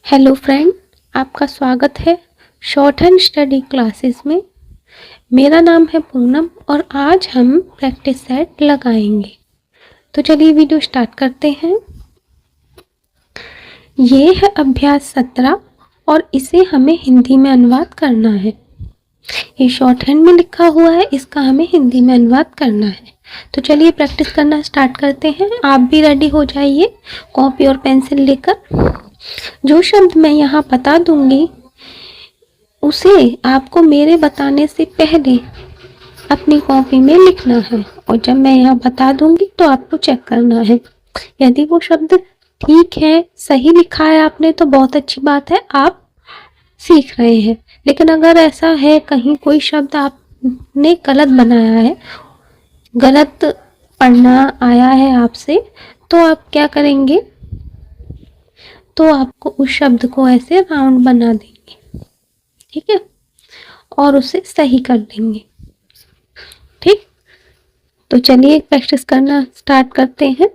Hello friend, आपका स्वागत है शॉर्ट हैंड स्टडी क्लासेस में। मेरा नाम है पूनम और आज हम प्रैक्टिस सेट लगाएंगे। तो चलिए वीडियो स्टार्ट करते हैं। ये है अभ्यास 17 और इसे हमें हिंदी में अनुवाद करना है। ये शॉर्ट हैंड में लिखा हुआ है, इसका हमें हिंदी में अनुवाद करना है। तो चलिए प्रैक्टिस करना स्टार्ट करते हैं। आप भी रेडी हो जाइए कॉपी और पेंसिल लेकर। जो शब्द मैं यहाँ बता दूंगी उसे आपको मेरे बताने से पहले अपनी कॉपी में लिखना है और जब मैं यहाँ बता दूंगी तो आपको चेक करना है। यदि वो शब्द ठीक है, सही लिखा है आपने, तो बहुत अच्छी बात है, आप सीख रहे हैं। लेकिन अगर ऐसा है कहीं कोई शब्द आपने गलत बनाया है, गलत पढ़ना आया है आपसे, तो आप क्या करेंगे, तो आपको उस शब्द को ऐसे राउंड बना देंगे, ठीक है, और उसे सही कर देंगे। ठीक, तो चलिए प्रैक्टिस करना स्टार्ट करते हैं।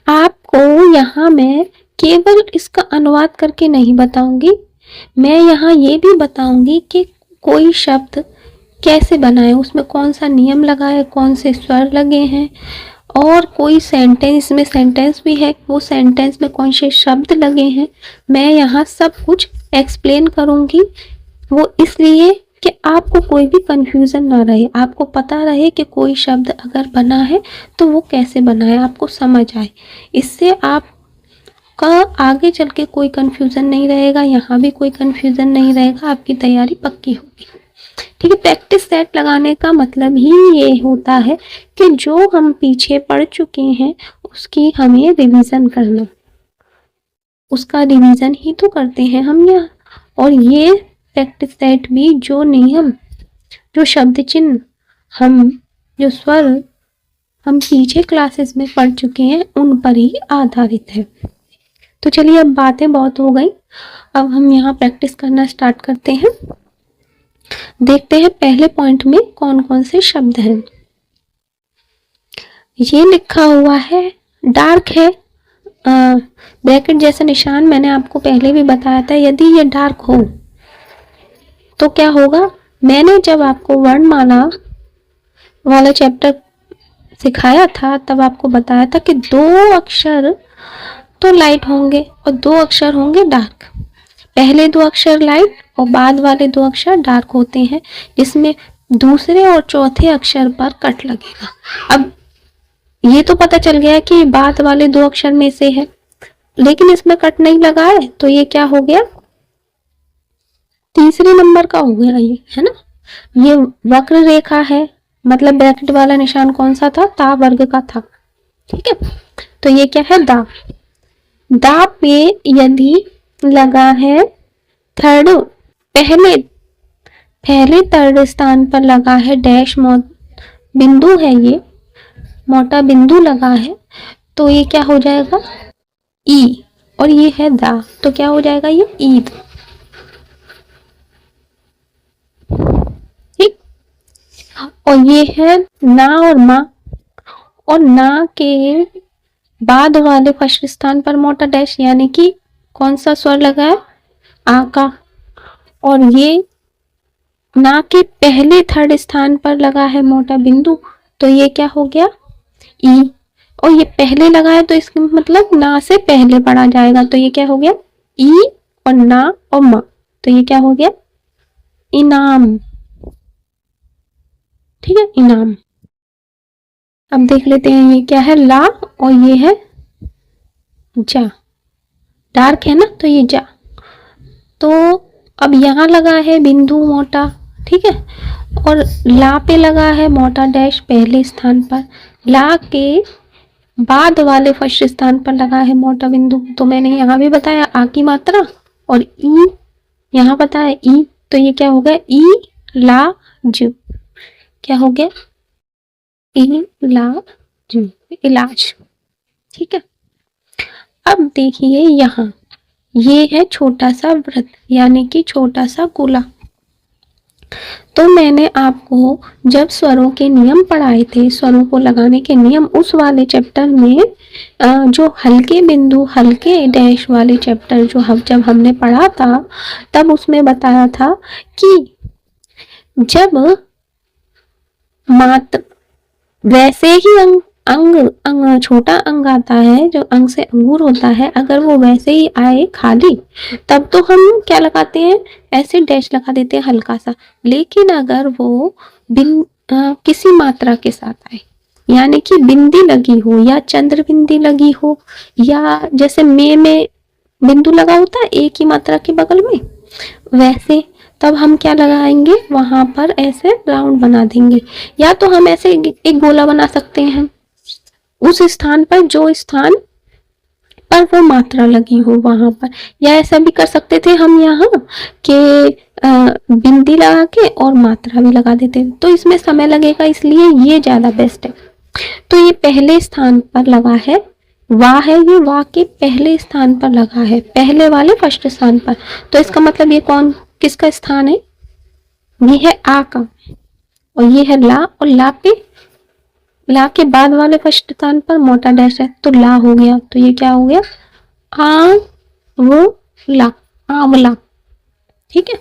आपको यहाँ मैं केवल इसका अनुवाद करके नहीं बताऊंगी, मैं यहाँ ये भी बताऊंगी कि कोई शब्द कैसे बनाए, उसमें कौन सा नियम लगा है, कौन से स्वर लगे हैं, और कोई सेंटेंस में सेंटेंस भी है, वो सेंटेंस में कौन से शब्द लगे हैं। मैं यहाँ सब कुछ एक्सप्लेन करूँगी। वो इसलिए कि आपको कोई भी कंफ्यूजन ना रहे, आपको पता रहे कि कोई शब्द अगर बना है तो वो कैसे बना है, आपको समझ आए। इससे आपका आगे चल के कोई कंफ्यूजन नहीं रहेगा, यहाँ भी कोई कंफ्यूजन नहीं रहेगा, आपकी तैयारी पक्की होगी। ठीक है, प्रैक्टिस सेट लगाने का मतलब ही ये होता है कि जो हम पीछे पढ़ चुके हैं उसकी हमें रिवीजन करना, उसका रिवीजन ही तो करते हैं हम यहाँ। और ये प्रैक्टिस सेट भी जो नियम, जो शब्द चिन्ह, हम जो स्वर हम पीछे क्लासेस में पढ़ चुके हैं उन पर ही आधारित है। तो चलिए, अब बातें बहुत हो गई, अब हम यहाँ प्रैक्टिस करना स्टार्ट करते हैं। देखते हैं पहले पॉइंट में कौन कौन से शब्द हैं। ये लिखा हुआ है, डार्क है, ब्रैकेट जैसा निशान मैंने आपको पहले भी बताया था। यदि ये डार्क हो तो क्या होगा, मैंने जब आपको वर्णमाला वाला चैप्टर सिखाया था तब आपको बताया था कि 2 अक्षर तो लाइट होंगे और 2 अक्षर होंगे डार्क। पहले 2 अक्षर लाइट और बाद वाले 2 अक्षर डार्क होते हैं, जिसमें दूसरे और चौथे अक्षर पर कट लगेगा। अब ये तो पता चल गया कि बाद वाले 2 अक्षर में से है, लेकिन इसमें कट नहीं लगा है, तो ये क्या हो गया, तीसरे नंबर का हो गया ये, है ना। ये वक्र रेखा है, मतलब ब्रैकेट वाला निशान कौन सा था, ता वर्ग का था। ठीक है, तो ये क्या है, दा। दा पे यदि लगा है थर्ड, पहले थर्ड स्थान पर लगा है डैश, बिंदु है, ये मोटा बिंदु लगा है, तो ये क्या हो जाएगा, ई। और ये है दा, तो क्या हो जाएगा, ये ईद। ठीक, और ये है ना और मा, और ना के बाद वाले फर्स्ट स्थान पर मोटा डैश, यानी कि कौन सा स्वर लगा है, आ का। और ये ना के पहले थर्ड स्थान पर लगा है मोटा बिंदु, तो ये क्या हो गया, ई। और ये पहले लगा है तो इसका मतलब ना से पहले पढ़ा जाएगा, तो ये क्या हो गया, ई और ना और मा, तो ये क्या हो गया, इनाम। ठीक है, इनाम। अब देख लेते हैं ये क्या है, ला, और ये है जा। डार्क है ना, तो ये जा। तो अब यहाँ लगा है बिंदु मोटा, ठीक है, और ला पे लगा है मोटा डैश पहले स्थान पर, ला के बाद वाले फर्स्ट स्थान पर लगा है मोटा बिंदु। तो मैंने यहाँ भी बताया आ की मात्रा, और ई यहाँ बताया ई, तो ये क्या हो गया, ई ला जू। क्या हो गया, इलाज, इलाज। ठीक है, अब देखिए यहाँ, ये है छोटा सा वृत्त, यानी कि छोटा सा गोला। तो मैंने आपको जब स्वरों के नियम पढ़ाए थे, स्वरों को लगाने के नियम, उस वाले चैप्टर में जो हल्के बिंदु हल्के डैश वाले चैप्टर जो जब हमने पढ़ा था, तब उसमें बताया था कि जब मात्र वैसे ही अंग छोटा अंग आता है, जो अंग से अंगूर होता है, अगर वो वैसे ही आए खाली, तब तो हम क्या लगाते हैं, ऐसे डैश लगा देते हैं हल्का सा। लेकिन अगर वो किसी मात्रा के साथ आए, यानी कि बिंदी लगी हो या चंद्र बिंदी लगी हो, या जैसे में बिंदु लगा होता है एक ही मात्रा के बगल में, वैसे तब हम क्या लगाएंगे, वहां पर ऐसे राउंड बना देंगे। या तो हम ऐसे एक गोला बना सकते हैं उस स्थान पर जो स्थान पर वो मात्रा लगी हो वहां पर, या ऐसा भी कर सकते थे हम यहाँ के बिंदी लगा के और मात्रा भी लगा देते, तो इसमें समय लगेगा, इसलिए ये ज्यादा बेस्ट है। तो ये पहले स्थान पर लगा है, वाह है, ये वाह के पहले स्थान पर लगा है, पहले वाले फर्स्ट स्थान पर। तो इसका मतलब ये किसका स्थान है, ये है आ का, और ये है ला, और ला के बाद वाले फर्स्ट स्थान पर मोटा डैश है, तो ला हो गया। तो ये क्या हो गया, आ वो ला, आंवला। ठीक है,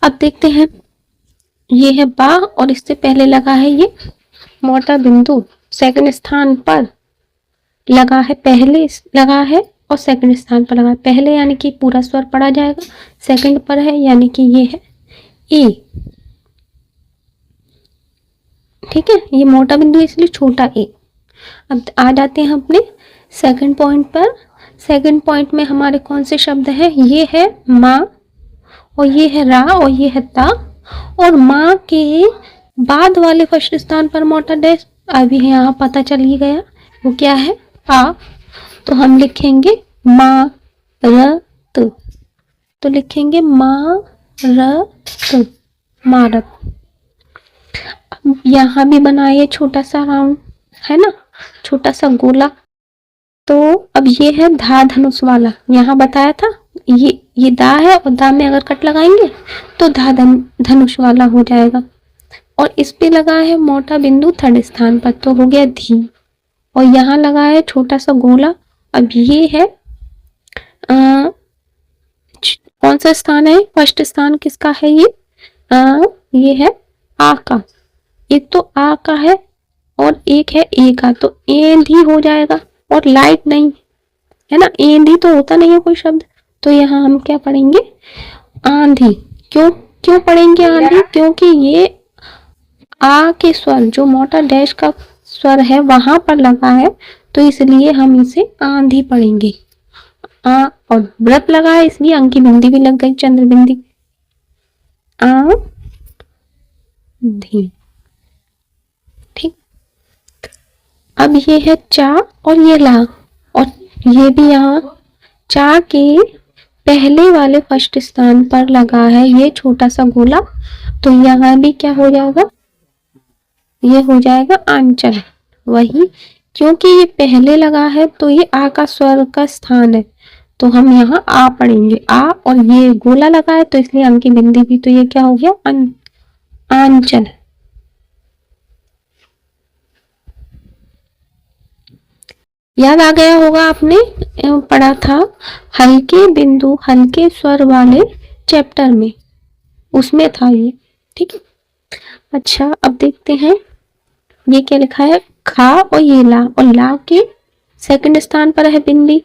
अब देखते हैं, ये है बा और इससे पहले लगा है ये मोटा बिंदु, सेकंड स्थान पर लगा है, पहले लगा है और सेकंड स्थान पर लगा है। पहले यानी कि पूरा स्वर पढ़ा जाएगा, सेकंड पर है यानी कि ये है ए। ठीक है, ये मोटा बिंदु इसलिए छोटा ए। अब आ जाते हैं अपने सेकंड पॉइंट पर। सेकंड पॉइंट में हमारे कौन से शब्द हैं, ये है माँ, और ये है रा, और ये है ता, और माँ के बाद वाले फर्स्ट स्थान पर मोटा डैश अभी यहाँ पता चल ही गया, वो क्या है, आ। तो हम लिखेंगे मा र त, तो लिखेंगे मा र त, मारत। यहाँ भी बनाइए छोटा सा राउंड, है ना, छोटा सा गोला। तो अब ये है धा धनुष वाला, यहाँ बताया था ये दा है, और दा में अगर कट लगाएंगे तो धा धनुष वाला हो जाएगा। और इस पे लगा है मोटा बिंदु थर्ड स्थान पर, तो हो गया धी। और यहाँ लगा है छोटा सा गोला। अब ये है कौन सा स्थान है, फर्स्ट स्थान किसका है, ये है आ का। एक तो आ का है और एक है ए का, तो एंधी हो जाएगा, और लाइट नहीं है ना, एंधी तो होता नहीं है कोई शब्द, तो यहाँ हम क्या पढ़ेंगे, आंधी। क्यों पढ़ेंगे आंधी, क्योंकि ये आ के स्वर जो मोटा डैश का स्वर है वहां पर लगा है, तो इसलिए हम इसे आंधी पढ़ेंगे। आ और व्रत लगा है, इसलिए अंक की बिंदी भी लग गई, चंद्र बिंदी, आंधी। ठीक, अब ये है चा और ये ला, और ये भी यहाँ चा के पहले वाले फर्स्ट स्थान पर लगा है ये छोटा सा गोला, तो यहाँ भी क्या हो जाएगा, ये हो जाएगा आंचल। वही, क्योंकि ये पहले लगा है तो ये आ का स्वर का स्थान है, तो हम यहाँ आ पढ़ेंगे, आ, और ये गोला लगा है तो इसलिए अंक की बिंदी भी, तो ये क्या हो गया, आंचल। याद आ गया होगा, आपने पढ़ा था हल्के बिंदु हल्के स्वर वाले चैप्टर में, उसमें था ये। ठीक है, अच्छा अब देखते हैं ये क्या लिखा है, खा और ये ला, और ला के सेकंड स्थान पर है बिंदी,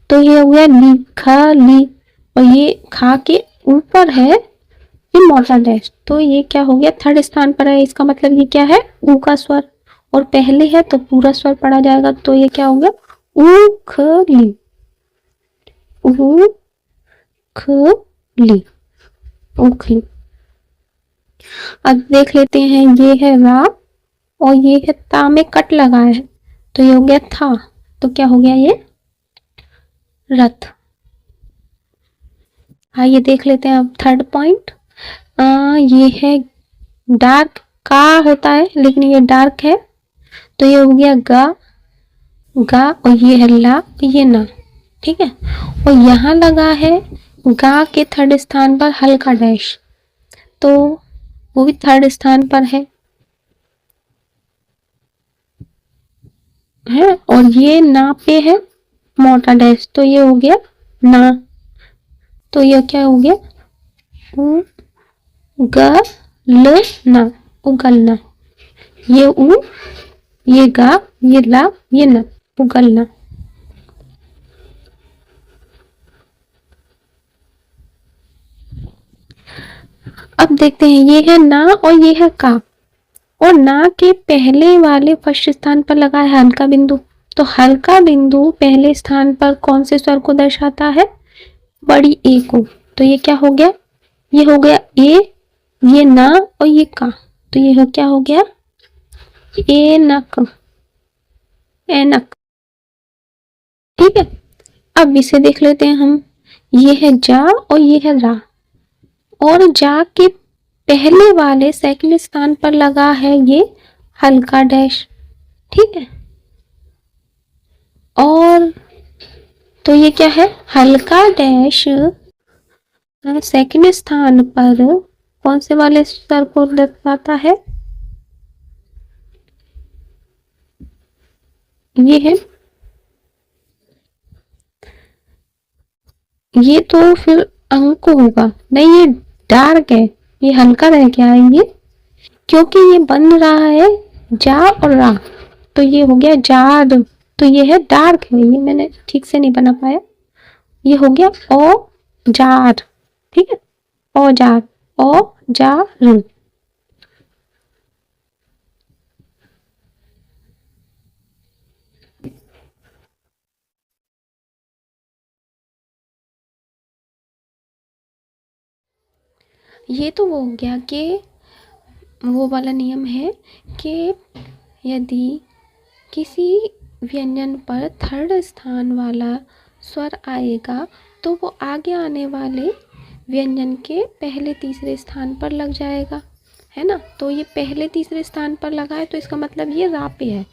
तो ये हो गया ली, खा ली, और ये खा के ऊपर है ये मोटा डैश, तो ये क्या हो गया, थर्ड स्थान पर है, इसका मतलब ये क्या है, ऊ का स्वर, और पहले है तो पूरा स्वर पढ़ा जाएगा, तो ये क्या हो गया, उखली, उखली, उखली। अब देख लेते हैं, ये है रा और ये है ता में कट लगा है, तो ये हो गया था, तो क्या हो गया, ये रथ। आइए देख लेते हैं अब थर्ड पॉइंट। ये है डार्क, का होता है लेकिन ये डार्क है, तो ये हो गया गा, गा, और ये है ला, ये ना। ठीक है। और यहाँ लगा है गा के थर्ड स्थान पर हल्का डैश, तो वो भी थर्ड स्थान पर है। और ये ना पे है मोटा डैश, तो ये हो गया ना, तो ये क्या हो गया उ ग ल ना, उगलना। ये उ, ये गा, ये ला, ये ना, उगलना। अब देखते हैं, ये है ना और ये है का, और ना के पहले वाले फर्स्ट स्थान पर लगा है हल्का बिंदु, तो हल्का बिंदु पहले स्थान पर कौन से स्वर को दर्शाता है, बड़ी ए को। तो ये क्या हो गया, ये हो गया ए, ये ना और ये का, तो ये हो क्या हो गया एनक, एनक। ठीक है। अब इसे देख लेते हैं हम, ये है जा और ये है रा, और जा के पहले वाले सेकंड स्थान पर लगा है ये हल्का डैश। ठीक है। और तो ये क्या है, हल्का डैश सेकंड स्थान पर कौन से वाले स्वर को दर्शाता है, ये है, ये तो फिर अंक होगा, नहीं ये डार्क है, ये हल्का रह गया है ये, क्योंकि ये बन रहा है जा और रा, तो ये हो गया जार, तो ये है डार्क है, ये मैंने ठीक से नहीं बना पाया, ये हो गया ओ जार। ठीक है, औजार, औजार। ये तो वो हो गया कि वो वाला नियम है कि यदि किसी व्यंजन पर थर्ड स्थान वाला स्वर आएगा तो वो आगे आने वाले व्यंजन के पहले तीसरे स्थान पर लग जाएगा, है ना। तो ये पहले तीसरे स्थान पर लगा है, तो इसका मतलब ये रा पे है,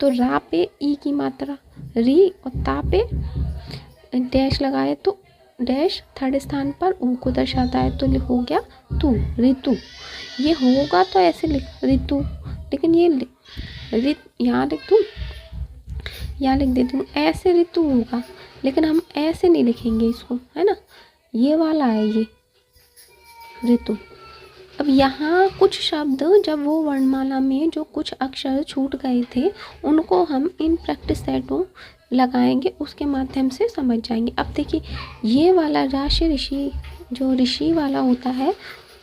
तो रा पे ई की मात्रा री, और ता पे डैश लगाए तो डैश थर्ड स्थान पर ऊ को दर्शाता है, तो हो गया तू, ऋतु। ये होगा तो ऐसे लिख ऋतु, लेकिन ये यहाँ लिख दूँ, यहाँ लिख देती हूँ, ऐसे ऋतु होगा, लेकिन हम ऐसे नहीं लिखेंगे इसको, है ना, ये वाला है ये ऋतु। अब यहाँ कुछ शब्द जब वो वर्णमाला में जो कुछ अक्षर छूट गए थे उनको हम इन प्रैक्टिस सेटों लगाएंगे, उसके माध्यम से समझ जाएंगे। अब देखिए, ये वाला राशि ऋषि, जो ऋषि वाला होता है,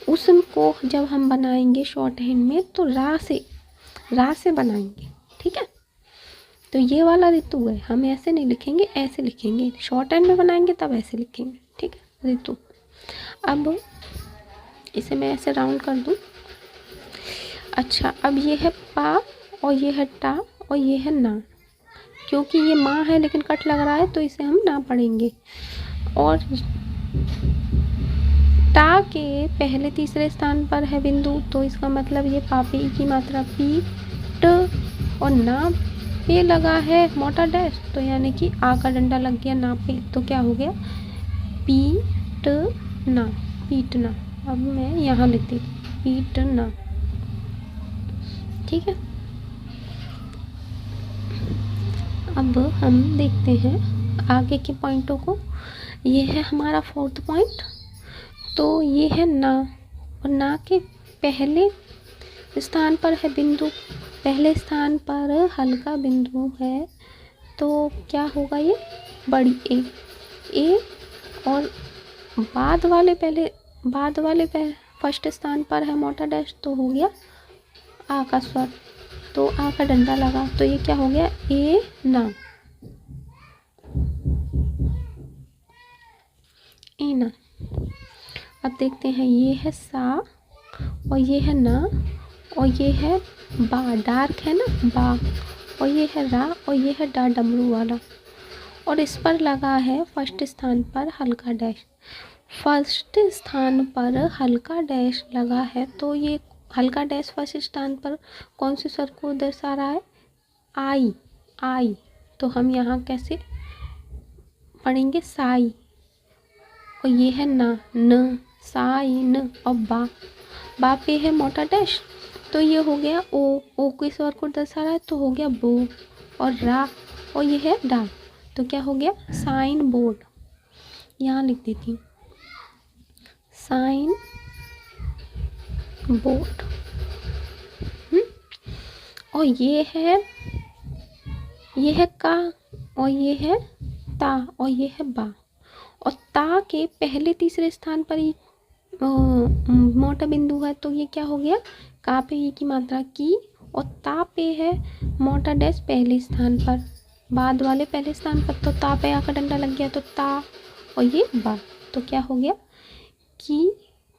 उसको जब हम बनाएंगे शॉर्ट हैंड में तो रा से बनाएंगे। ठीक है, तो ये वाला ऋतु है, हम ऐसे नहीं लिखेंगे, ऐसे लिखेंगे, शॉर्ट हैंड में बनाएंगे तब ऐसे लिखेंगे। ठीक है, ऋतु। अब इसे मैं ऐसे राउंड कर दूं। अच्छा, अब ये है पा और ये है टा और ये है ना, क्योंकि ये माँ है लेकिन कट लग रहा है तो इसे हम ना पढ़ेंगे। और टा के पहले तीसरे स्थान पर है बिंदु, तो इसका मतलब ये पापी की मात्रा पी ट, और ना पे लगा है मोटा डैश, तो यानी कि आ का डंडा लग गया ना पे, तो क्या हो गया पी ट ना, पीटना। अब मैं यहाँ लिख देती पीटना। ठीक है, अब हम देखते हैं आगे के पॉइंटों को। ये है हमारा फोर्थ पॉइंट, तो ये है ना, और ना के पहले स्थान पर है बिंदु, पहले स्थान पर हल्का बिंदु है, तो क्या होगा ये बड़ी ए, और बाद वाले फर्स्ट स्थान पर है मोटा डैश, तो हो गया आ का स्वर, तो आ का डंडा लगा, तो ये क्या हो गया ए ना, ए ना। अब देखते हैं, ये है सा और ये है ना, और ये है बा, डार्क है ना बा, और ये है रा और ये है डा, डमरू वाला, और इस पर लगा है फर्स्ट स्थान पर हल्का डैश। फर्स्ट स्थान पर हल्का डैश लगा है, तो ये हल्का डैश फर्स्ट स्थान पर कौन से स्वर को दर्शा रहा है, आई, तो हम यहाँ कैसे पढ़ेंगे साई, और ये है ना, न, साई न। और बा, बा पे है मोटा डैश, तो ये हो गया ओ, ओ के स्वर को दर्शा रहा है तो हो गया बो। और रा, और ये है डा, तो क्या हो गया साइन बोर्ड। यहाँ लिख देती हूँ साइन बोर्ड। और ये है का, और ये है ता, और ये है बा। और ता के पहले तीसरे स्थान पर ही मोटा बिंदु है, तो ये क्या हो गया, का पे ई की मात्रा की, और ता पे है मोटा डैश पहले स्थान पर, बाद वाले पहले स्थान पर, तो ता पे आकर डंडा लग गया, तो ता और ये बा, तो क्या हो गया की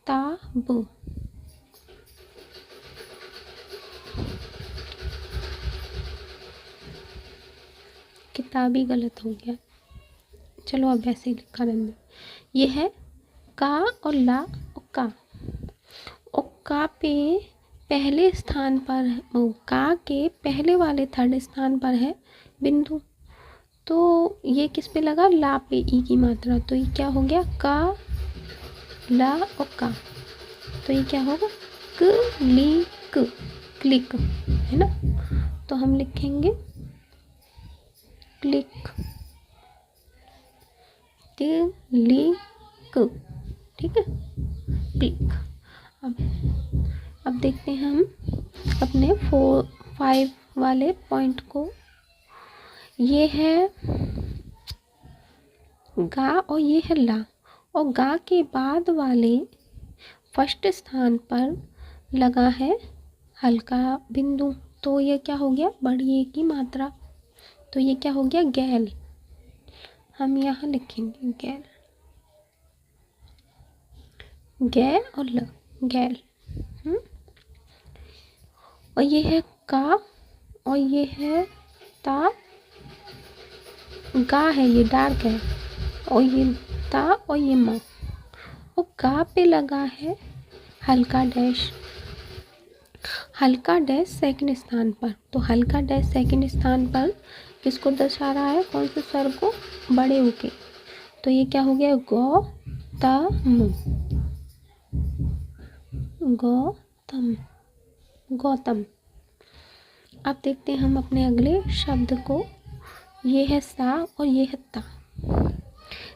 ता ब। किताबी गलत हो गया, चलो अब वैसे ही लिखा रहने। ये है का और ला और का, और का पे पहले स्थान पर, का के पहले वाले थर्ड स्थान पर है बिंदु, तो ये किस पे लगा, ला पे ई की मात्रा, तो ये क्या हो गया का ला और का, तो ये क्या होगा क्लिक, क्लिक है ना, तो हम लिखेंगे क्लिक, क्लिक, ठीक है क्लिक। अब देखते हैं हम अपने 5 वाले पॉइंट को। ये है गा और ये है ला, और गा के बाद वाले फर्स्ट स्थान पर लगा है हल्का बिंदु, तो ये क्या हो गया बड़ी ए की मात्रा, तो ये क्या हो गया गैल। हम यहाँ लिखेंगे गैल, गै और ल, गैल। और ये है का, और ये है ता, गा है ये डार्क है, और ये ता और ये मा, और गा पे लगा है हल्का डैश, हल्का डैश सेकंड स्थान पर, तो हल्का डैश सेकंड स्थान पर किसको दर्शा रहा है, कौन से स्वर को, बड़े होके, तो ये क्या हो गया गौतम, गौतम, गौतम। अब देखते हैं हम अपने अगले शब्द को। ये है सा और ये है ता।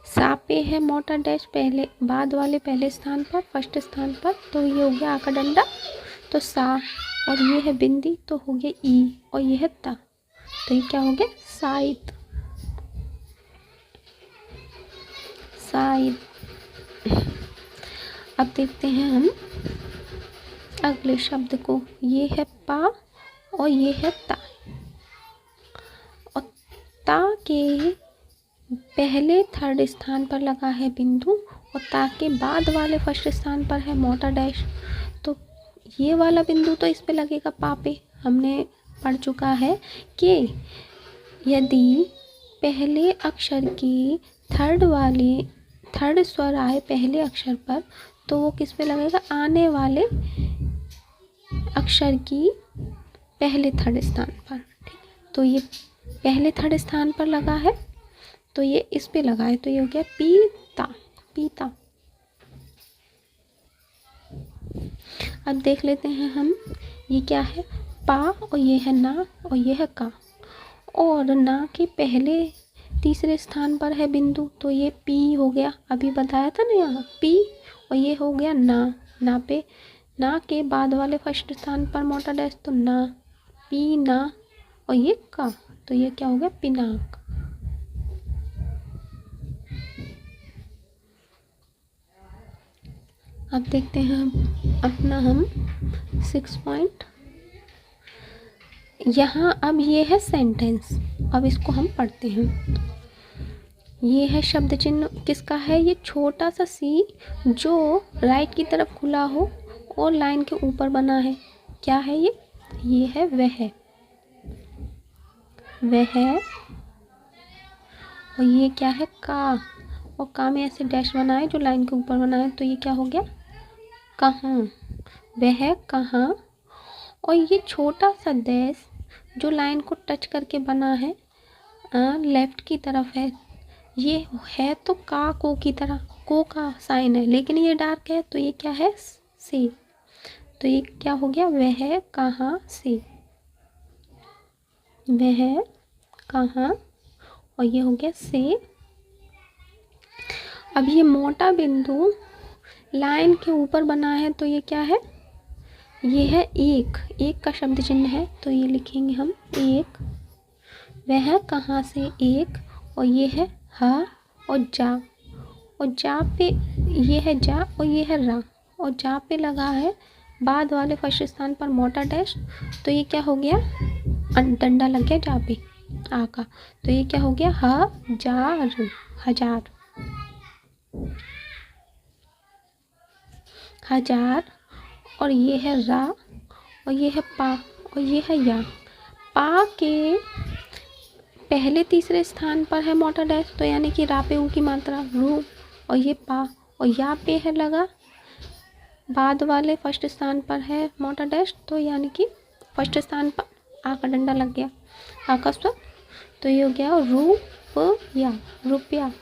सा पे है मोटा डैश पहले, बाद वाले पहले स्थान पर, फर्स्ट स्थान पर, तो ये हो गया आका डंडा, तो सा, और ये है बिंदी, तो हो गया ई, और ये है ता, तो ये क्या हो गया साइद, साइद। अब देखते हैं हम अगले शब्द को। ये है पा और ये है ता, और ता के पहले थर्ड स्थान पर लगा है बिंदु, और ता के बाद वाले फर्स्ट स्थान पर है मोटा डैश, तो ये वाला बिंदु तो इस पे लगेगा पा पे। हमने पढ़ चुका है कि यदि पहले अक्षर की थर्ड स्वर आए पहले अक्षर पर, तो वो किस पे लगेगा, आने वाले अक्षर की पहले थर्ड स्थान पर, ठीक। तो ये पहले थर्ड स्थान पर लगा है, तो ये इस पे लगा है, तो ये हो गया पीता, पीता। अब देख लेते हैं हम, ये क्या है पा, और ये है ना, और ये है का, और ना के पहले तीसरे स्थान पर है बिंदु, तो ये पी हो गया, अभी बताया था ना यहाँ पी, और ये हो गया ना, ना पे, ना के बाद वाले फर्स्ट स्थान पर मोटा डैश, तो ना, पी ना, और ये का, तो ये क्या हो गया पिनाक। अब देखते हैं हम 6 पॉइंट। यहाँ अब ये है सेंटेंस, अब इसको हम पढ़ते हैं। ये है शब्द चिन्ह, किसका है, ये छोटा सा सी जो राइट की तरफ खुला हो और लाइन के ऊपर बना है, क्या है ये है वह, और ये क्या है का, और का में ऐसे डैश बना है जो लाइन के ऊपर बना है, तो ये क्या हो गया कहाँ, वह कहाँ, और ये छोटा सा डैश जो लाइन को टच करके बना है लेफ्ट की तरफ है, ये है तो का को की तरह, को का साइन है, लेकिन ये डार्क है तो ये क्या है, से। तो ये क्या हो गया, वह कहाँ से, वह कहाँ, और ये हो गया से। अब ये मोटा बिंदु लाइन के ऊपर बना है तो ये क्या है, ये है एक, एक का शब्द चिन्ह है तो ये लिखेंगे हम एक। वह कहाँ से एक, और ये है हा और जा, और जा पे ये है जा और ये है रा, और जा पे लगा है बाद वाले फर्स्ट स्थान पर मोटा डैश, तो ये क्या हो गया, डंडा लग गया जा पे आ का, तो ये क्या हो गया, हजार, हजार, हजार। और ये है रा, और ये है पा, और ये है या। पा के पहले तीसरे स्थान पर है मोटा डैश, तो यानी कि रा पे ऊ की मात्रा रू, और ये पा, और या पे है लगा बाद वाले फर्स्ट स्थान पर है मोटा डैश, तो यानी कि फर्स्ट स्थान पर आ का डंडा लग गया, आ का स्वर, तो ये हो गया रुपया, रुपया।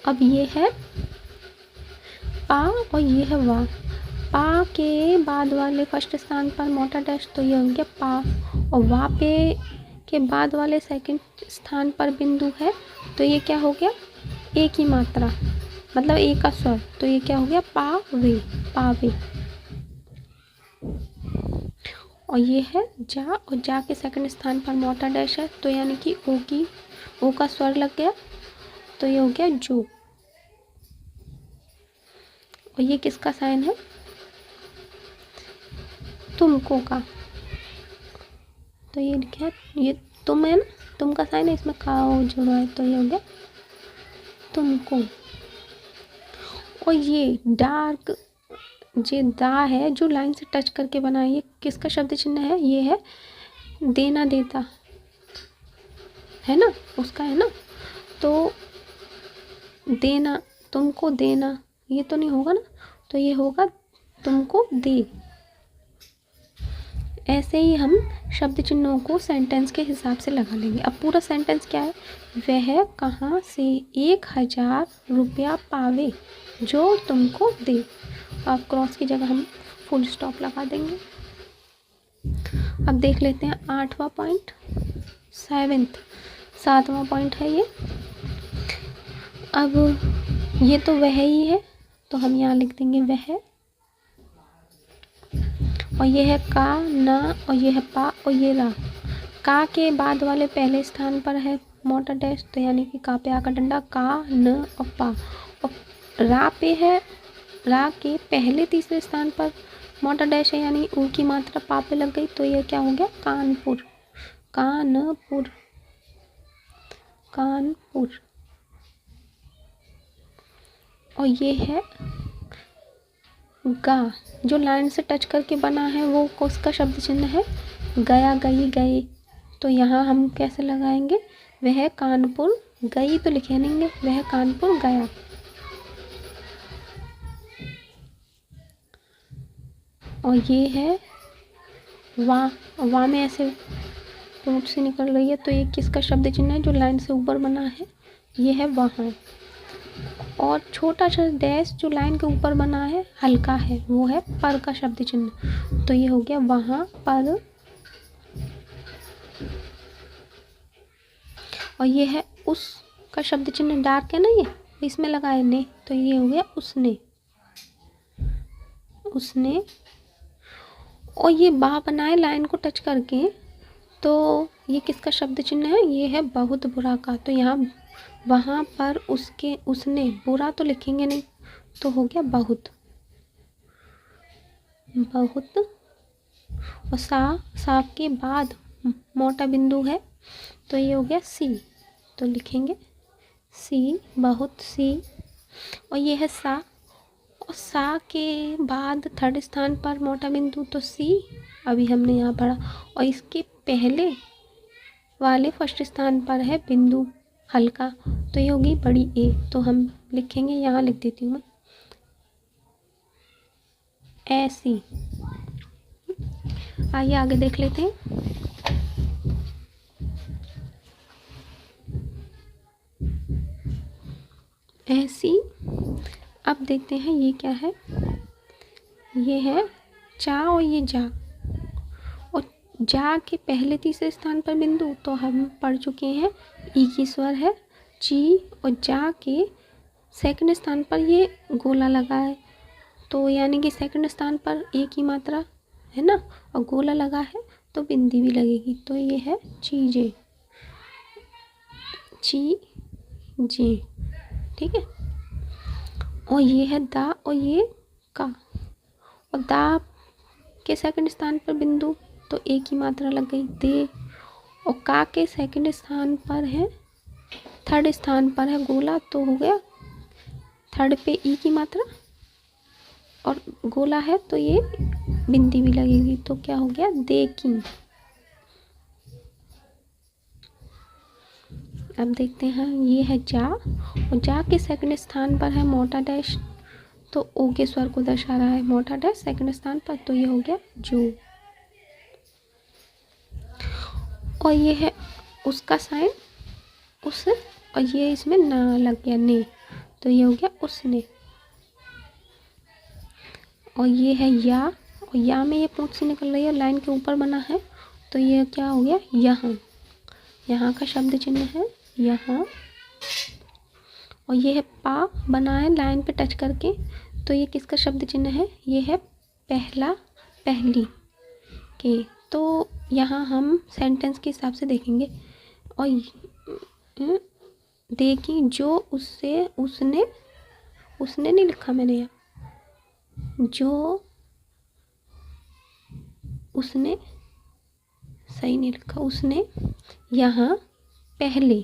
अब ये है पा और ये है वा, पा के बाद वाले फर्स्ट स्थान पर मोटा डैश, तो ये हो गया पा, और वा पे के बाद वाले सेकंड स्थान पर बिंदु है, तो ये क्या हो गया, एक ही मात्रा, मतलब एक का स्वर, तो ये क्या हो गया, पावे, पावे। और ये है जा, और जा के सेकंड स्थान पर मोटा डैश है, तो यानी कि ओ की, ओ का स्वर लग गया, तो ये हो गया जो। और ये किसका साइन है, तुमको का, तो ये लिखा, ये तुम है ना, तुम का साइन है, इसमें का जुड़ा है, तो ये हो गया तुमको। और ये डार्क जे दा है जो लाइन से टच करके बना है, ये किसका शब्द चिन्ह है, ये है देना देता, है ना, उसका है ना, तो देना, तुमको देना, ये तो नहीं होगा ना, तो ये होगा तुमको दे। ऐसे ही हम शब्द चिन्हों को सेंटेंस के हिसाब से लगा लेंगे। अब पूरा सेंटेंस क्या है, वह कहाँ से 1000 रुपया पावे जो तुमको दे। अब क्रॉस की जगह हम फुल स्टॉप लगा देंगे। अब देख लेते हैं 8वां पॉइंट, 7वां पॉइंट है ये। अब ये तो वह ही है, तो हम यहाँ लिख देंगे वह, और ये है का, ना, और ये है पा, और ये रा। का के बाद वाले पहले स्थान पर है मोटा डैश, तो यानी कि का पे आ का डंडा, का, न और पा। और रा पे है, रा के पहले तीसरे स्थान पर मोटा डैश है, यानी ऊ की मात्रा पा पे लग गई, तो ये क्या हो गया, कानपुर, कानपुर, कानपुर। और ये है गा, जो लाइन से टच करके बना है वो उसका शब्द चिन्ह है गया, गई, गए, तो यहाँ हम कैसे लगाएंगे, वह कानपुर गई, तो लिखे नहीं, वह कानपुर गया। और ये है वा में ऐसे पूंछ से निकल रही है, तो ये किसका शब्द चिन्ह है, जो लाइन से ऊपर बना है, ये है वहाँ। और छोटा सा डैश जो लाइन के ऊपर बना है हल्का है, वो है पर का शब्द चिन्ह, तो ये हो गया वहाँ पर। और ये है उस का शब्द चिन्ह, डार्क है ना ये, इसमें लगा है ने, तो ये हो गया उसने, उसने। और ये बा बनाए लाइन को टच करके, तो ये किसका शब्द चिन्ह है, ये है बहुत बुरा का, तो यहाँ वहाँ पर उसके, उसने, बुरा तो लिखेंगे नहीं, तो हो गया बहुत, बहुत। और सा के बाद मोटा बिंदु है, तो ये हो गया सी, तो लिखेंगे सी, बहुत सी। और ये है सा, और सा के बाद थर्ड स्थान पर मोटा बिंदु, तो सी अभी हमने यहाँ पढ़ा, और इसके पहले वाले फर्स्ट स्थान पर है बिंदु हल्का, तो ये होगी बड़ी ए, तो हम लिखेंगे, यहाँ लिख देती हूँ मैं ऐसी। आइए आगे देख लेते हैं। ऐसी। अब देखते हैं ये क्या है। ये है चा और ये जा। और जा के पहले तीसरे स्थान पर बिंदु तो हम पढ़ चुके हैं, ई की स्वर है ची। और जा के सेकंड स्थान पर ये गोला लगा है, तो यानी कि सेकंड स्थान पर एक ही मात्रा है ना, और गोला लगा है तो बिंदी भी लगेगी। तो ये है चीजे, ची जे। ठीक है। और ये है दा और ये का। और दा के सेकंड स्थान पर बिंदु तो एक ही मात्रा लग गई दे। और का के सेकंड स्थान पर है, थर्ड स्थान पर है गोला, तो हो गया थर्ड पे ई की मात्रा और गोला है तो ये बिंदी भी लगेगी, तो क्या हो गया देखी। अब देखते हैं ये है जा। और जा के सेकंड स्थान पर है मोटा डैश, तो ओ के स्वर को दर्शा रहा है मोटा डैश सेकंड स्थान पर, तो ये हो गया जो। और ये है उसका साइन उस, और ये इसमें ना लग गया ने, तो ये हो गया उसने। और ये है या। और या में ये पूंछ सी निकल रही है, लाइन के ऊपर बना है, तो ये क्या हो गया यहाँ। यहाँ का शब्द चिन्ह है यहाँ। और ये है पा बना है लाइन पे टच करके, तो ये किसका शब्द चिन्ह है, ये है पहला पहली के। तो यहाँ हम सेंटेंस के हिसाब से देखेंगे। और देखी जो उससे उसने, उसने नहीं लिखा मैंने यहाँ, जो उसने सही नहीं लिखा, उसने यहाँ पहले,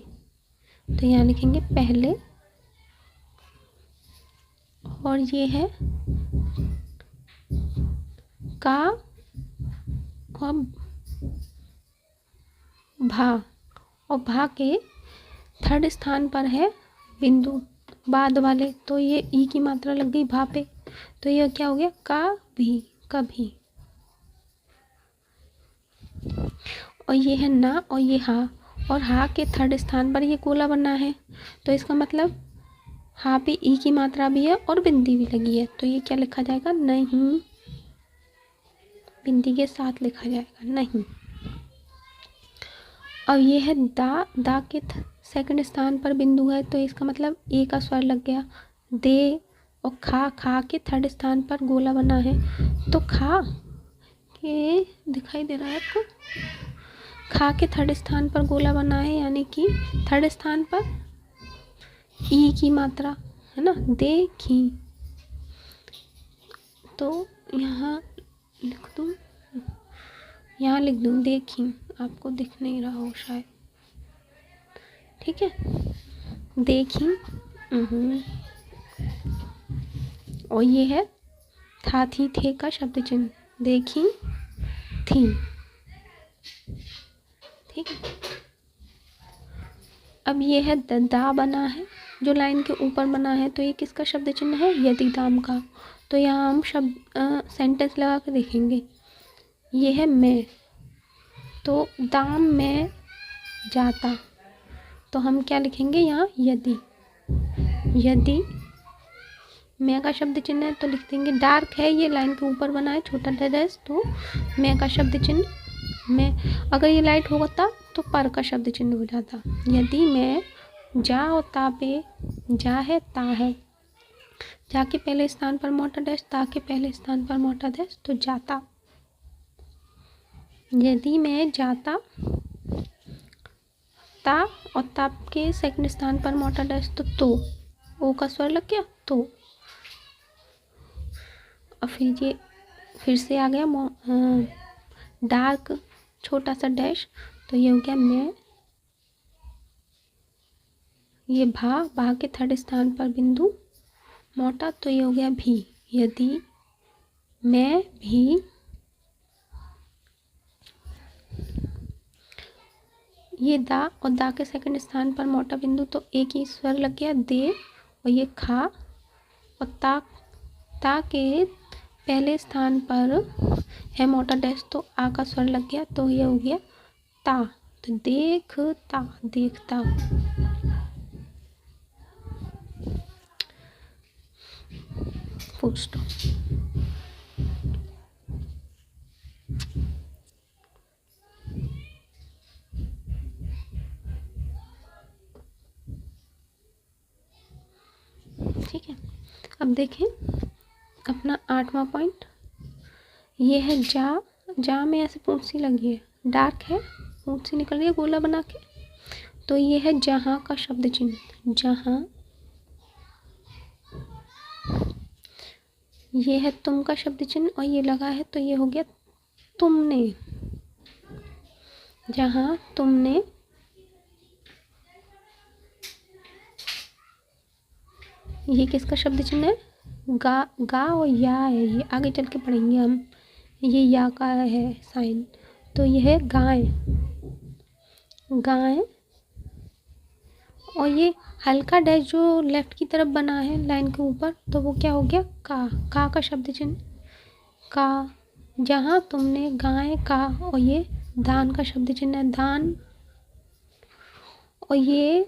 तो यहाँ लिखेंगे पहले। और ये है का और भा। और भा के थर्ड स्थान पर है बिंदु बाद वाले, तो ये ई की मात्रा लग गई भा पे, तो ये क्या हो गया का भी, कभी। और ये है ना और ये हा। और हा के थर्ड स्थान पर ये गोला बना है, तो इसका मतलब हा पे ई की मात्रा भी है और बिंदी भी लगी है, तो ये क्या लिखा जाएगा नहीं, बिंदी के साथ लिखा जाएगा नहीं। अब ये है दा। दा के सेकंड स्थान पर बिंदु है, तो इसका मतलब ए का स्वर लग गया दे। और खा, खा के थर्ड स्थान पर गोला बना है, तो खा के दिखाई दे रहा है आपको, खा के थर्ड स्थान पर गोला बना है, यानी कि थर्ड स्थान पर ई की मात्रा है ना, देखी। तो यहाँ लिख दूँ, यहाँ लिख दूँ देखी, आपको दिख नहीं रहा हो शायद। ठीक है, देखी। और ये है था थी थे का शब्द चिन्ह, देखी थी। ठीक है। अब ये है दा बना है जो लाइन के ऊपर बना है, तो ये किसका शब्द चिन्ह है, यदि दाम का। तो यहाँ हम शब्द सेंटेंस लगा के देखेंगे। ये है मैं, तो दाम में जाता, तो हम क्या लिखेंगे यहाँ यदि। यदि मैं का शब्द चिन्ह है तो लिख देंगे, डार्क है ये लाइन के ऊपर बना है छोटा डैश, तो मैं का शब्द चिन्ह मैं। अगर ये लाइट होता तो पर का शब्द चिन्ह हो जाता। यदि मैं जा और ता पे जा है ता है, जा के पहले स्थान पर मोटा डैश, ता के पहले स्थान पर मोटा डैश, तो जाता। यदि मैं जाता, ता और ता के सेकंड स्थान पर मोटा डैश, तो ओ का स्वर लग गया तो। और फिर ये फिर से आ गया डार्क छोटा सा डैश, तो ये हो गया मैं। ये भा के थर्ड स्थान पर बिंदु मोटा, तो ये हो गया भी। यदि मैं भी, ये दा और दा के सेकंड स्थान पर मोटा बिंदु, तो एक ही स्वर लग गया दे। और ये खा और ता के पहले स्थान पर है मोटा डैश, तो आ का स्वर लग गया, तो ये हो गया ता। तो देखता, देखता। Full stop. ठीक है, अब देखें अपना 8वां पॉइंट, ये है जा। जा में ऐसे पूंछ सी लगी है, डार्क है, पूंछ सी निकल रही है गोला बना के, तो ये है जहाँ का शब्द चिन्ह। जहाँ, ये है तुम का शब्द चिन्ह और ये लगा है तो ये हो गया तुमने। जहाँ तुमने, ये किसका शब्द चिन्ह है? गा। गा और या है, ये आगे चल के पढ़ेंगे हम। ये या का है साइन, तो ये है गाय। गाय, और ये हल्का डैश जो लेफ्ट की तरफ बना है लाइन के ऊपर, तो वो क्या हो गया? का। का का शब्द चिन्ह का। जहाँ तुमने गाय का, और ये दान का शब्द चिन्ह है दान। और ये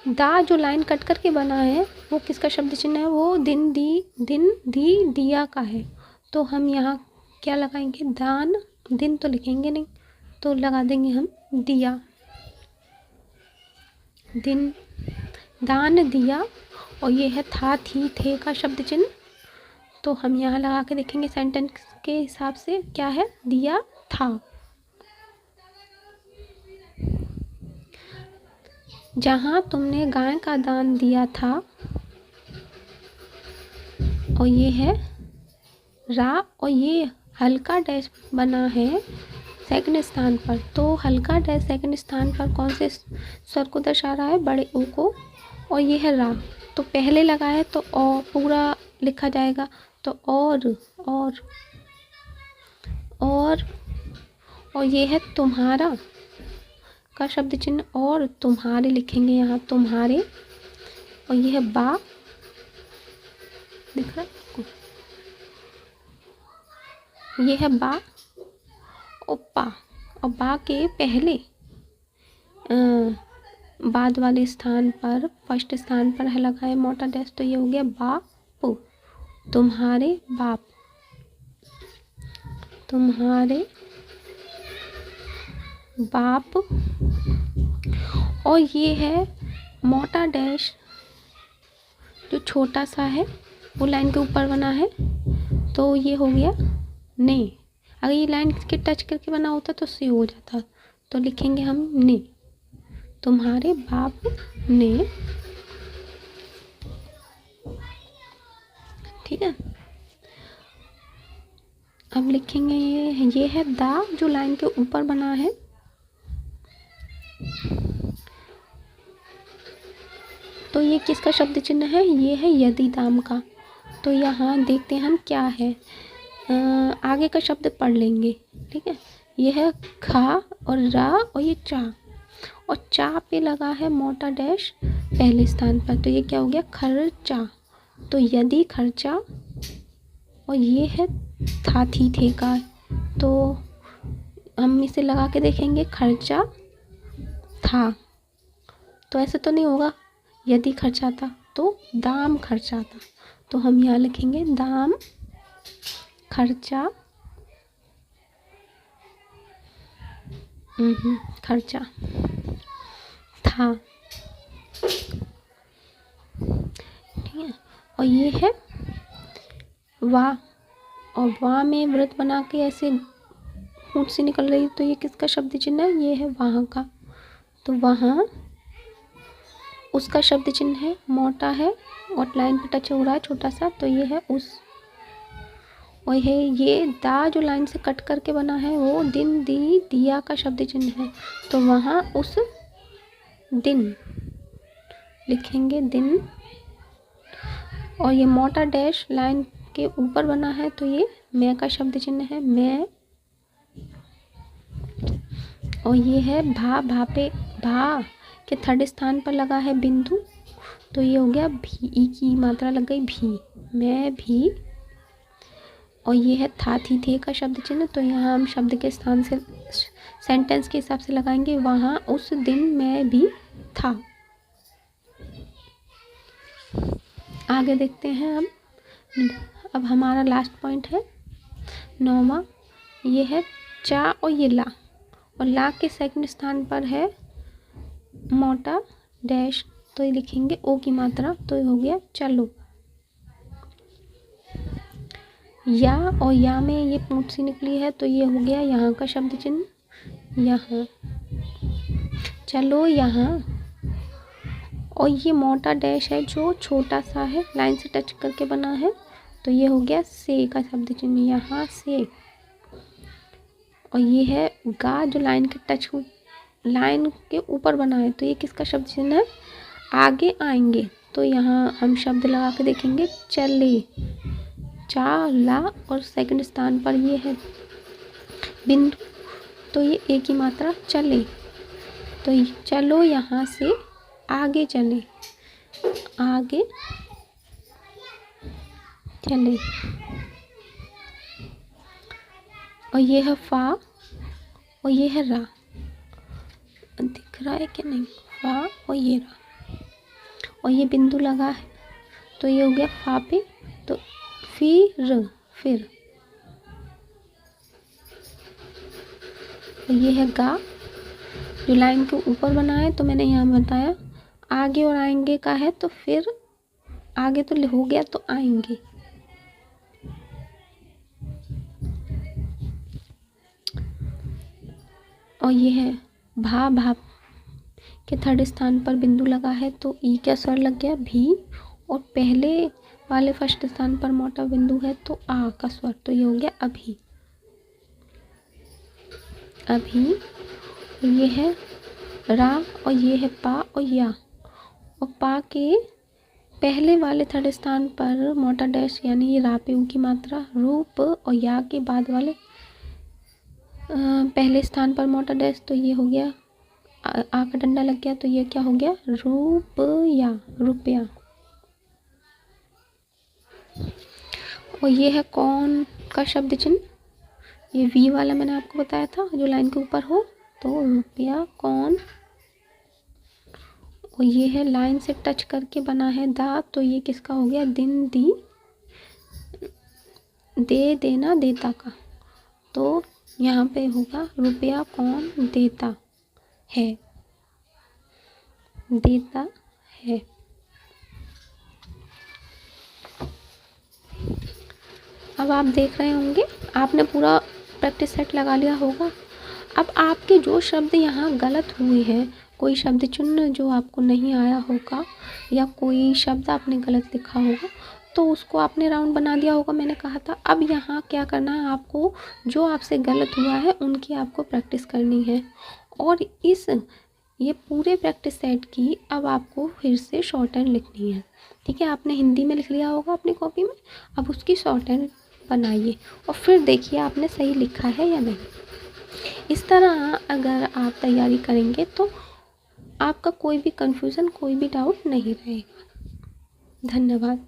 दा जो लाइन कट करके बना है वो किसका शब्द चिन्ह है? वो दिन दी, दिन दी दिया का है। तो हम यहाँ क्या लगाएंगे? दान। दिन तो लिखेंगे नहीं, तो लगा देंगे हम दिया। दिन, दान दिया। और ये है था थी थे का शब्द चिन्ह, तो हम यहाँ लगा के देखेंगे सेंटेंस के हिसाब से क्या है? दिया था। जहाँ तुमने गाय का दान दिया था, और ये है रा, और ये हल्का डैश बना है सेकंड स्थान पर, तो हल्का डैश सेकंड स्थान पर कौन से स्वर को दर्शा रहा है? बड़े ओ को। और ये है रा, तो पहले लगा है तो और पूरा लिखा जाएगा, तो और ये है तुम्हारा का शब्द चिन्ह, और तुम्हारे लिखेंगे यहाँ तुम्हारे। और ये है बा, दिख रहा है? ये है बा और पा, और बा के पहले बाद वाले स्थान पर, फर्स्ट स्थान पर है लगा है मोटा डैश, तो ये हो गया बाप। तुम्हारे बाप, तुम्हारे बाप। और ये है मोटा डैश जो छोटा सा है वो लाइन के ऊपर बना है, तो ये हो गया ने। अगर ये लाइन के टच करके बना होता तो से हो जाता, तो लिखेंगे हम ने। तुम्हारे बाप ने। ठीक है, अब लिखेंगे ये है दा जो लाइन के ऊपर बना है, तो ये किसका शब्द चिन्ह है? ये है यदि दाम का। तो यहाँ देखते हैं हम क्या है, आगे का शब्द पढ़ लेंगे। ठीक है, ये है खा और रा, और ये चा, और चा पे लगा है मोटा डैश पहले स्थान पर, तो ये क्या हो गया? खर्चा। तो यदि खर्चा, और ये है था थी थे का, तो हम इसे लगा के देखेंगे खर्चा था, तो ऐसे तो नहीं होगा। यदि खर्चा था तो दाम खर्चा था, तो हम यहाँ लिखेंगे दाम खर्चा, खर्चा था। ठीक है, और ये है वाह, और वाह में वृत्त बना के ऐसे ऊँट से निकल रही, तो ये किसका शब्द चिन्ह है? ये है वहाँ का। तो वहाँ उसका शब्द चिन्ह है, मोटा है और लाइन पे टच हो रहा है छोटा सा, तो ये है उस। और है ये दा जो लाइन से कट करके बना है वो दिन दी दिया का शब्द चिन्ह है, तो वहाँ उस दिन लिखेंगे दिन। और ये मोटा डैश लाइन के ऊपर बना है, तो ये मैं का शब्द चिन्ह है, मैं। और ये है भा, भा पे भा के थर्ड स्थान पर लगा है बिंदु, तो ये हो गया भी, ई की मात्रा लग गई भी, मैं भी। और ये है था थी थे का शब्द चिन्ह, तो यहाँ हम शब्द के स्थान से सेंटेंस के हिसाब से लगाएंगे, वहाँ उस दिन मैं भी था। आगे देखते हैं हम अब हमारा लास्ट पॉइंट है 9वां, ये है चा और ये ला, और ला के सेकंड स्थान पर है मोटा डैश, तो ये लिखेंगे ओ की मात्रा, तो ये हो गया चलो। या और या में ये पूंछ सी निकली है, तो ये हो गया यहाँ का शब्द चिन्ह, यहाँ चलो यहाँ। और ये मोटा डैश है जो छोटा सा है, लाइन से टच करके बना है, तो ये हो गया से का शब्द चिन्ह, यहाँ से। और ये है गा जो लाइन के टच लाइन के ऊपर बना है, तो ये किसका शब्द चिन्ह है, आगे आएंगे, तो यहाँ हम शब्द लगा के देखेंगे चले, चा ला, और सेकंड स्थान पर ये है बिंदु, तो ये एक ही मात्रा चले, तो ये चलो यहाँ से आगे चले, आगे चले। और ये है फा और ये है रा, दिख रहा है कि नहीं, फा और ये रा, और ये बिंदु लगा है, तो ये हो गया फा पे, तो फिर। और ये है गा जो लाइन के ऊपर बना है, तो मैंने यहाँ बताया आगे और आएंगे का है, तो फिर आगे तो हो गया, तो आएंगे। और ये है भा के थर्ड स्थान पर बिंदु लगा है, तो ई का स्वर लग गया भी, और पहले वाले फर्स्ट स्थान पर मोटा बिंदु है, तो आ का स्वर, तो ये हो गया अभी। ये है रा और ये है पा और या, और पा के पहले वाले थर्ड स्थान पर मोटा डैश यानी ये रा पे ऊ की मात्रा, रूप, और या के बाद वाले पहले स्थान पर मोटा डैश, तो ये हो गया आ का डंडा लग गया, तो ये क्या हो गया रुपया, रुपया। और ये है कौन का शब्द चिन्ह, ये वी वाला मैंने आपको बताया था जो लाइन के ऊपर हो, तो रुपया कौन। और ये है लाइन से टच करके बना है दा, तो ये किसका हो गया, दिन दी, दे देना देता का, तो यहाँ पे होगा रुपया कौन देता है, देता है। अब आप देख रहे होंगे आपने पूरा प्रैक्टिस सेट लगा लिया होगा। अब आपके जो शब्द यहाँ गलत हुए हैं, कोई शब्द चिन्ह जो आपको नहीं आया होगा, या कोई शब्द आपने गलत लिखा होगा, तो उसको आपने राउंड बना दिया होगा, मैंने कहा था। अब यहाँ क्या करना है, आपको जो आपसे गलत हुआ है उनकी आपको प्रैक्टिस करनी है, और ये पूरे प्रैक्टिस सेट की अब आपको फिर से शॉर्ट हैंड लिखनी है। ठीक है, आपने हिंदी में लिख लिया होगा अपनी कॉपी में, अब उसकी शॉर्ट हैंड बनाइए और फिर देखिए आपने सही लिखा है या नहीं। इस तरह अगर आप तैयारी करेंगे तो आपका कोई भी कंफ्यूजन, कोई भी डाउट नहीं रहेगा। धन्यवाद।